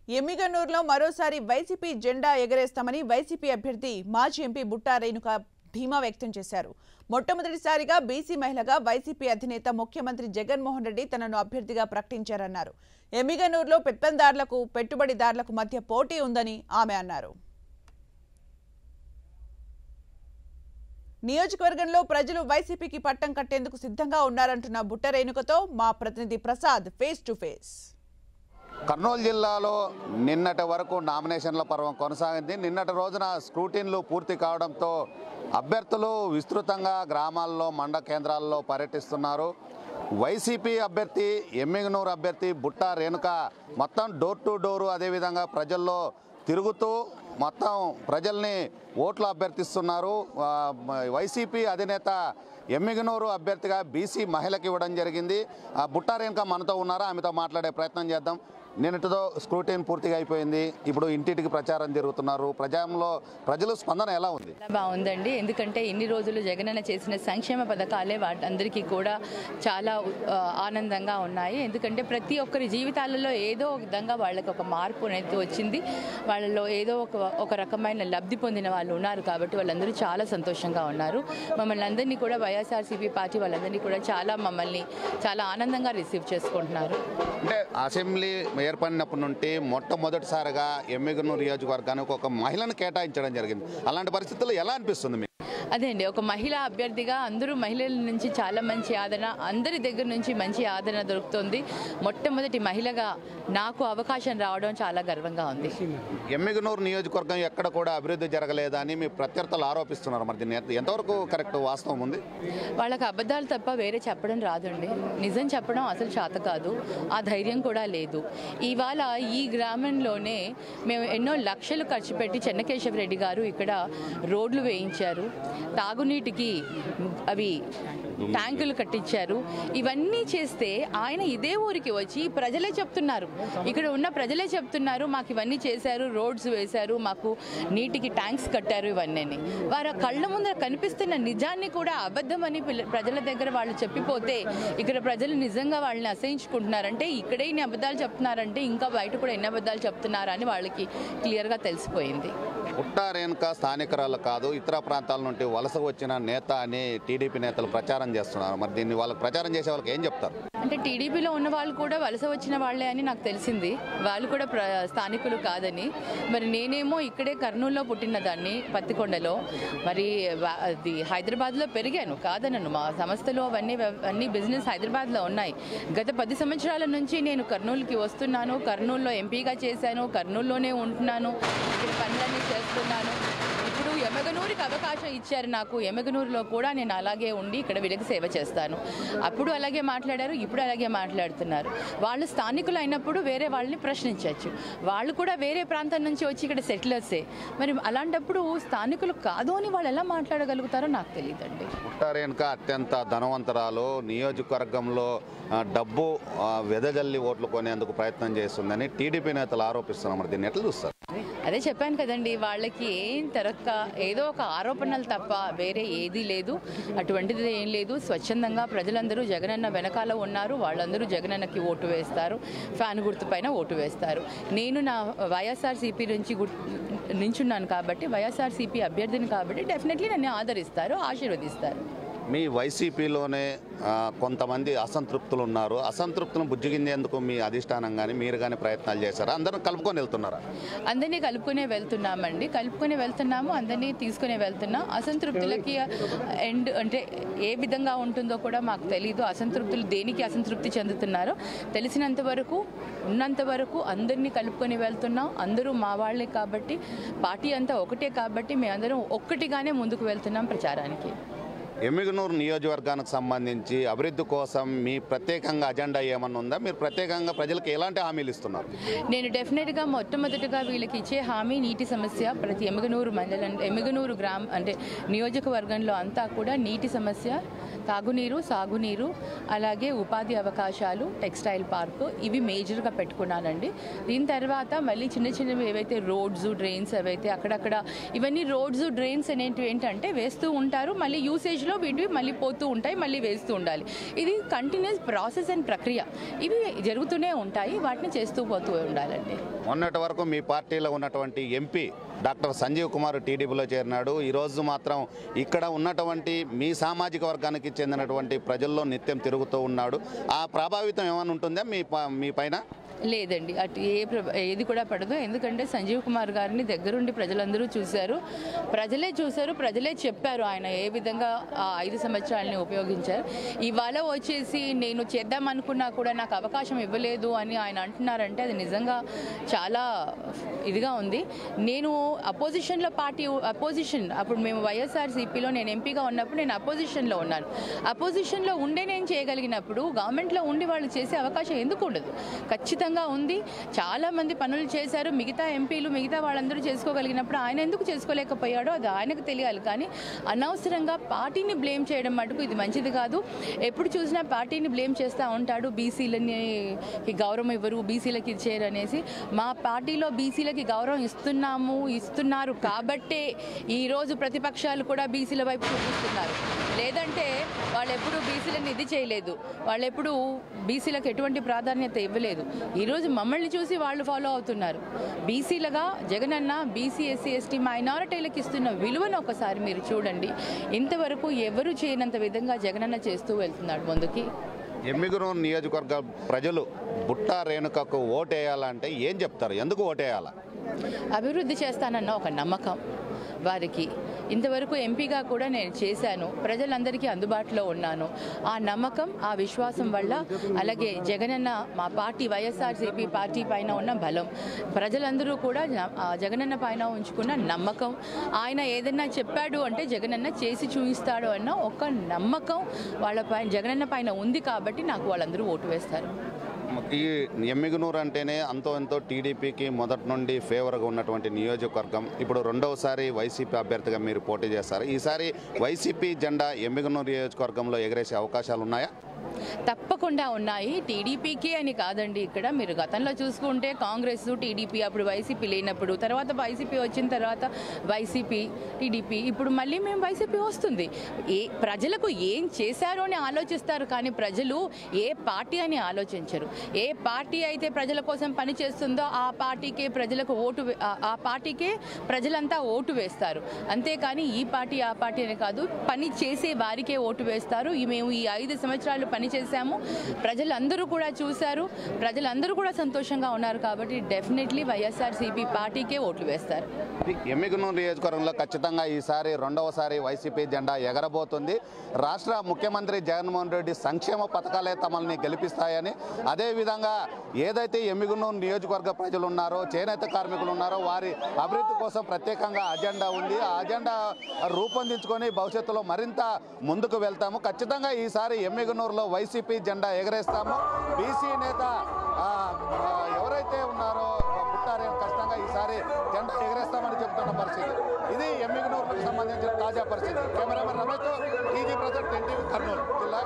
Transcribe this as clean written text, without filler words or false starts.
ఎమ్మిగనూరులో మరోసారి వైసీపీ జెండా ఎగరేస్తామని వైసీపీ అభ్యర్థి మాజీ ఎంపీ బుట్టా రేణుక ధీమా వ్యక్తం చేశారు. మొట్టమొదటిసారిగా బీసీ మహిళగా వైసీపీ అధినేత ముఖ్యమంత్రి జగన్మోహన్ రెడ్డి తనను అభ్యర్థిగా ప్రకటించారన్నారు. ఎమ్మిగనూరులో పెత్తందారులకు పెట్టుబడిదారులకు మధ్య పోటీ ఉందని ఆమె అన్నారు. నియోజకవర్గంలో ప్రజలు వైసీపీకి పట్టం కట్టేందుకు సిద్ధంగా ఉన్నారంటున్న బుట్ట రేణుకతో మా ప్రతినిధి Prasad face to face. Kurnool జిల్లాలో నిన్నటి వరకు నామినేషన్ల పర్వం కొనసాగింది. నిన్నటి రోజున స్క్రూటిన్లు పూర్తి కావడంతో అభ్యర్థులు విస్తృతంగా గ్రామాల్లో మండల కేంద్రాల్లో పర్యటిస్తున్నారు. వైసీపీ అభ్యర్థి ఎమ్మిగనూరు అభ్యర్థి బుట్ట రేణుక మొత్తం డోర్ టు డోరు అదేవిధంగా ప్రజల్లో తిరుగుతూ మొత్తం ప్రజల్ని ఓట్లు అభ్యర్థిస్తున్నారు. వైసీపీ అధినేత ఎమ్మిగనూరు అభ్యర్థిగా బీసీ మహిళకి ఇవ్వడం జరిగింది. బుట్ట రేణుక మనతో ఉన్నారా, ఆమెతో మాట్లాడే ప్రయత్నం చేద్దాం. నిన్నటితో స్క్రూటిన్ పూర్తిగా అయిపోయింది. ఇప్పుడు ఇంటింటికి ప్రచారం జరుగుతున్నారు. ప్రజల స్పందన ఎలా ఉంది? బాగుందండి. ఎందుకంటే ఇన్ని రోజులు జగనన్న చేసిన సంక్షేమ పథకాలే వాటందరికీ కూడా చాలా ఆనందంగా ఉన్నాయి. ఎందుకంటే ప్రతి ఒక్కరి జీవితాలలో ఏదో ఒక విధంగా వాళ్ళకి ఒక మార్పు అనేది వచ్చింది. వాళ్ళలో ఏదో ఒక రకమైన లబ్ధి పొందిన వాళ్ళు ఉన్నారు. కాబట్టి వాళ్ళందరూ చాలా సంతోషంగా ఉన్నారు. మమ్మల్ని అందరినీ కూడా వైఎస్ఆర్సీపీ పార్టీ వాళ్ళందరినీ కూడా మమ్మల్ని చాలా ఆనందంగా రిసీవ్ చేసుకుంటున్నారు. అంటే అసెంబ్లీ ఏర్పడినప్పటి నుండి మొట్టమొదటిసారిగా ఎమ్మిగనూరు నియోజకవర్గానికి ఒక మహిళను కేటాయించడం జరిగింది. అలాంటి పరిస్థితుల్లో ఎలా అనిపిస్తుంది మీకు? అదే అండి, ఒక మహిళా అభ్యర్థిగా అందరూ మహిళల నుంచి చాలా మంచి ఆదరణ, అందరి దగ్గర నుంచి మంచి ఆదరణ దొరుకుతుంది. మొట్టమొదటి మహిళగా నాకు అవకాశం రావడం చాలా గర్వంగా ఉంది. ఎమ్మిగనూరు నియోజకవర్గం ఎక్కడ కూడా అభివృద్ధి జరగలేదని మీ ప్రత్యర్థులు ఆరోపిస్తున్నారు. మరి దీన్ని ఎంతవరకు కరెక్ట్, వాస్తవం ఉంది? వాళ్ళకి అబద్ధాలు తప్ప వేరే చెప్పడం రాదండి. నిజం చెప్పడం అసలు చేత కాదు, ఆ ధైర్యం కూడా లేదు. ఇవాళ ఈ గ్రామంలోనే మేము ఎన్నో లక్షలు ఖర్చు పెట్టి చెన్నకేశవ రెడ్డి గారు ఇక్కడ రోడ్లు వేయించారు, తాగునీటికి అవి ట్యాంకులు కట్టించారు. ఇవన్నీ చేస్తే ఆయన ఇదే ఊరికి వచ్చి ప్రజలే చెప్తున్నారు, ఇక్కడ ఉన్న ప్రజలే చెప్తున్నారు మాకు ఇవన్నీ చేశారు, రోడ్స్ వేశారు, మాకు నీటికి ట్యాంక్స్ కట్టారు. ఇవన్నీ వారి కళ్ళ ముందర కనిపిస్తున్న నిజాన్ని కూడా అబద్ధమని ప్రజల దగ్గర వాళ్ళు చెప్పిపోతే ఇక్కడ ప్రజలు నిజంగా వాళ్ళని అసహించుకుంటున్నారంటే, ఇక్కడే ఇన్ని అబద్ధాలు చెప్తున్నారంటే ఇంకా బయట కూడా ఎన్ని అబద్ధాలు చెప్తున్నారని వాళ్ళకి క్లియర్గా తెలిసిపోయింది. బుట్ట రేణుక స్థానికురాలు కాదు, ఇతర ప్రాంతాల నుండి వలస వచ్చిన నేత అని టీడీపీ నేతలు ప్రచారం చేస్తున్నారు. మరి దీన్ని వాళ్ళకి ప్రచారం చేసే వాళ్ళకి ఏం చెప్తారు? అంటే టీడీపీలో ఉన్న వాళ్ళు కూడా వలస వచ్చిన వాళ్లే అని నాకు తెలిసింది, వాళ్ళు కూడా స్థానికులు కాదని. మరి నేనేమో ఇక్కడే కర్నూలులో పుట్టిన దాన్ని, పత్తికొండలో. మరి అది హైదరాబాద్లో పెరిగాను, కాదనను. మా సంస్థలు అవన్నీ బిజినెస్ హైదరాబాద్లో ఉన్నాయి. గత 10 సంవత్సరాల నుంచి నేను కర్నూలుకి వస్తున్నాను, కర్నూలులో ఎంపీగా చేశాను, కర్నూలులోనే ఉంటున్నాను, ఇక్కడ పనులన్నీ చేస్తున్నాను. ఇప్పుడు ఎమ్మిగనూరుకి అవకాశం ఇచ్చారు నాకు. ఎమ్మిగనూరులో కూడా నేను అలాగే ఉండి ఇక్కడ వీళ్ళకి సేవ చేస్తాను. అప్పుడు అలాగే మాట్లాడారు, ఇప్పుడు అలాగే మాట్లాడుతున్నారు. వాళ్ళు స్థానికులు అయినప్పుడు వేరే వాళ్ళని ప్రశ్నించవచ్చు, వాళ్ళు కూడా వేరే ప్రాంతం నుంచి వచ్చి ఇక్కడ సెటిలర్సే. మరి అలాంటప్పుడు స్థానికులు కాదు అని వాళ్ళు ఎలా మాట్లాడగలుగుతారో నాకు తెలియదండి. బుట్ట రేణుక అత్యంత ధనవంతరాలు, నియోజకవర్గంలో డబ్బు వెదజల్లి ఓట్లు కొనేందుకు ప్రయత్నం చేస్తుందని టీడీపీ నేతలు ఆరోపిస్తున్నారు. మరి దీన్ని ఎట్లా చూస్తారు? అదే చెప్పాను కదండి, వాళ్ళకి ఏం తరక్క ఏదో ఒక ఆరోపణలు తప్ప వేరే ఏదీ లేదు, అటువంటిది ఏం లేదు. స్వచ్ఛందంగా ప్రజలందరూ జగనన్న వెనకాల ఉన్నారు, వాళ్ళందరూ జగనన్నకి ఓటు వేస్తారు, ఫ్యాన్ గుర్తు పైన ఓటు వేస్తారు. నేను నా వైఎస్ఆర్సీపీ నుంచి నించున్నాను కాబట్టి, వైఎస్ఆర్సీపీ అభ్యర్థిని కాబట్టి డెఫినెట్లీ నన్ను ఆదరిస్తారు, ఆశీర్వదిస్తారు. మీ వైసీపీలోనే కొంతమంది అసంతృప్తులు ఉన్నారు. అసంతృప్తులను బుజ్జిగించేందుకు మీ అధిష్టానం కానీ మీరు కానీ ప్రయత్నాలు చేశారా? అందరం కలుపుకొని వెళ్తున్నారా? అందరినీ కలుపుకునే వెళ్తున్నామండి, కలుపుకొని వెళ్తున్నాము, అందరినీ తీసుకునే వెళ్తున్నాం. అసంతృప్తులకి అంటే ఏ విధంగా ఉంటుందో కూడా మాకు తెలీదు. అసంతృప్తులు దేనికి అసంతృప్తి చెందుతున్నారో తెలిసినంత వరకు, ఉన్నంత వరకు అందరినీ కలుపుకొని వెళ్తున్నాం. అందరూ మా వాళ్ళే కాబట్టి, పార్టీ అంతా ఒకటే కాబట్టి మేమందరం ఒక్కటిగానే ముందుకు వెళ్తున్నాం ప్రచారానికి. ఎమ్మిగనూరు నియోజకవర్గానికి సంబంధించి అభివృద్ధి కోసం మీ ప్రత్యేకంగా అజెండా ఏమన్నా ఉందా? మీరు ప్రత్యేకంగా ప్రజలకు ఎలాంటి హామీలు ఇస్తున్నారు? నేను డెఫినెట్గా మొట్టమొదటిగా వీళ్ళకి ఇచ్చే హామీ నీటి సమస్య. ప్రతి ఎమ్మిగనూరు మండలం, ఎమ్మిగనూరు అంటే నియోజకవర్గంలో అంతా కూడా నీటి సమస్య తాగునీరు, సాగునీరు, అలాగే ఉపాధి అవకాశాలు, టెక్స్టైల్ పార్క్, ఇవి మేజర్గా పెట్టుకున్నానండి. దీని తర్వాత మళ్ళీ చిన్న చిన్నవి ఏవైతే రోడ్స్, డ్రైన్స్ ఏవైతే అక్కడక్కడ, ఇవన్నీ రోడ్స్, డ్రైన్స్ అనేటివి ఏంటంటే వేస్తూ ఉంటారు, మళ్ళీ యూసేజ్లో వీటివి మళ్ళీ పోతూ ఉంటాయి, మళ్ళీ వేస్తూ ఉండాలి. ఇది కంటిన్యూస్ ప్రాసెస్ అండ్ ప్రక్రియ, ఇవి జరుగుతూనే ఉంటాయి, వాటిని చేస్తూ పోతూ ఉండాలండి. మొన్నటి వరకు మీ పార్టీలో ఉన్నటువంటి ఎంపీ డాక్టర్ సంజీవ్ కుమార్ టీడీపీలో చేరినాడు. ఈరోజు మాత్రం ఇక్కడ ఉన్నటువంటి మీ సామాజిక వర్గానికి చెందినటువంటి ప్రజల్లో నిత్యం తిరుగుతూ ఉన్నాడు. ఆ ప్రభావితం ఏమైనా ఉంటుందా మీ పైన? లేదండి, అటు ఏది కూడా పడదు. ఎందుకంటే సంజీవ్ కుమార్ గారిని దగ్గరుండి ప్రజలందరూ చూశారు, ప్రజలే చెప్పారు ఆయన ఏ విధంగా ఆ 5 సంవత్సరాలని ఉపయోగించారు. ఇవాళ వచ్చేసి నేను చేద్దామనుకున్నా కూడా నాకు అవకాశం ఇవ్వలేదు అని ఆయన అంటున్నారంటే అది నిజంగా చాలా ఇదిగా ఉంది. నేను అపోజిషన్లో అప్పుడు మేము వైఎస్ఆర్సీపీలో నేను ఎంపీగా ఉన్నప్పుడు నేను అపోజిషన్లో ఉన్నాను. అపోజిషన్లో ఉండే నేను చేయగలిగినప్పుడు గవర్నమెంట్లో ఉండి వాళ్ళు చేసే అవకాశం ఎందుకు ఉండదు? ఖచ్చితంగా ఉంది. చాలా మంది పనులు చేశారు, మిగతా ఎంపీలు మిగతా వాళ్ళందరూ చేసుకోగలిగినప్పుడు ఆయన ఎందుకు చేసుకోలేకపోయాడో అది ఆయనకు తెలియాలి. కానీ అనవసరంగా పార్టీని బ్లేమ్ చేయడం మటుకు ఇది మంచిది కాదు. ఎప్పుడు చూసినా పార్టీని బ్లేమ్ చేస్తూ ఉంటాడు, బీసీలని గౌరవం ఇవ్వరు, బీసీలకి ఇచ్చారు అనేసి. మా పార్టీలో బీసీలకి గౌరవం ఇస్తున్నారు కాబట్టే ఈరోజు ప్రతిపక్షాలు కూడా బీసీల వైపు చూపిస్తున్నారు. లేదంటే వాళ్ళు ఎప్పుడు బీసీలను ఇది చేయలేదు, వాళ్ళు ఎప్పుడు బీసీలకు ఎటువంటి ప్రాధాన్యత ఇవ్వలేదు. ఈరోజు మమ్మల్ని చూసి వాళ్ళు ఫాలో అవుతున్నారు. బీసీలుగా జగనన్న బీసీ, ఎస్సీ, ఎస్టీ, మైనారిటీలకు ఇస్తున్న విలువను ఒకసారి మీరు చూడండి. ఇంతవరకు ఎవరు చేయనంత విధంగా జగనన్న చేస్తూ వెళ్తున్నాడు ముందుకి. ఎమ్మిగనూరు నియోజకవర్గ ప్రజలు బుట్టా రేణుకకు ఓటేయాలంటే ఏం చెప్తారు? ఎందుకు ఓటేయాలా? అభివృద్ధి చేస్తానన్న ఒక నమ్మకం వారికి. ఇంతవరకు ఎంపీగా కూడా నేను చేశాను, ప్రజలందరికీ అందుబాటులో ఉన్నాను. ఆ నమ్మకం, ఆ విశ్వాసం వల్ల, అలాగే జగనన్న మా పార్టీ వైఎస్ఆర్సీపీ పార్టీ పైన ఉన్న బలం, ప్రజలందరూ కూడా జగనన్న పైన ఉంచుకున్న నమ్మకం, ఆయన ఏదన్నా చెప్పాడు అంటే జగనన్న చేసి చూపిస్తాడు అన్న ఒక నమ్మకం వాళ్ళ పైన, జగనన్న పైన ఉంది కాబట్టి నాకు వాళ్ళందరూ ఓటు వేస్తారు. ఈ ఎమ్మిగనూరు అంటేనే అంతో ఎంతో టీడీపీకి మొదటి నుండి ఫేవర్గా ఉన్నటువంటి నియోజకవర్గం. ఇప్పుడు రెండవసారి వైసీపీ అభ్యర్థిగా మీరు పోటీ చేస్తారు. ఈసారి వైసీపీ జెండా ఎమ్మిగనూరు నియోజకవర్గంలో ఎగరేసే అవకాశాలు ఉన్నాయా? తప్పకుండా ఉన్నాయి. టీడీపీకి అని కాదండి, ఇక్కడ మీరు గతంలో చూసుకుంటే కాంగ్రెస్, టీడీపీ, అప్పుడు వైసీపీ లేనప్పుడు, తర్వాత వైసీపీ వచ్చిన తర్వాత వైసీపీ, టీడీపీ, ఇప్పుడు మళ్ళీ మేము వైసీపీ వస్తుంది. ప్రజలకు ఏం చేశారో అని ఆలోచిస్తారు, కానీ ప్రజలు ఏ పార్టీ అని ఆలోచించరు. ఏ పార్టీ అయితే ప్రజల కోసం పని చేస్తుందో ఆ పార్టీకే ప్రజలంతా ఓటు వేస్తారు. అంతేకాని ఈ పార్టీ ఆ పార్టీ అని కాదు, పని చేసే వారికే ఓటు వేస్తారు. మేము ఈ 5 సంవత్సరాలు పని చేశాము, ప్రజలందరూ కూడా చూశారు, ప్రజలందరూ కూడా సంతోషంగా ఉన్నారు. కాబట్టి డెఫినెట్లీ వైఎస్ఆర్సీపీ పార్టీకే ఓట్లు వేస్తారు. ఎమ్మిగనూరు నియోజకవర్గంలో ఖచ్చితంగా ఈసారి రెండవసారి వైసీపీ జెండా ఎగరబోతుంది. రాష్ట్ర ముఖ్యమంత్రి జగన్మోహన్ రెడ్డి సంక్షేమ పథకాలే తమల్ని గెలిపిస్తాయని, అదేవిధంగా ఏదైతే ఎమ్మిగనూరు నియోజకవర్గ ప్రజలు ఉన్నారో, చేనేత కార్మికులు ఉన్నారో, వారి అభివృద్ధి కోసం ప్రత్యేకంగా అజెండా ఉంది. ఆ అజెండా రూపొందించుకొని భవిష్యత్తులో మరింత ముందుకు వెళ్తాము. ఖచ్చితంగా ఈసారి ఎమ్మిగనూరులో వైసీపీ జెండా ఎగరేస్తాము. బీసీ నేత ఎవరైతే ఉన్నారో బుట్టారే ఖచ్చితంగా ఈసారి జెండా ఎగరేస్తామని చెబుతున్న పరిస్థితి. ఇది ఎమ్మిగనూరుకు సంబంధించిన తాజా పరిస్థితి. Cameraman Ramesh, TG present, NTV, Kurnool జిల్లా.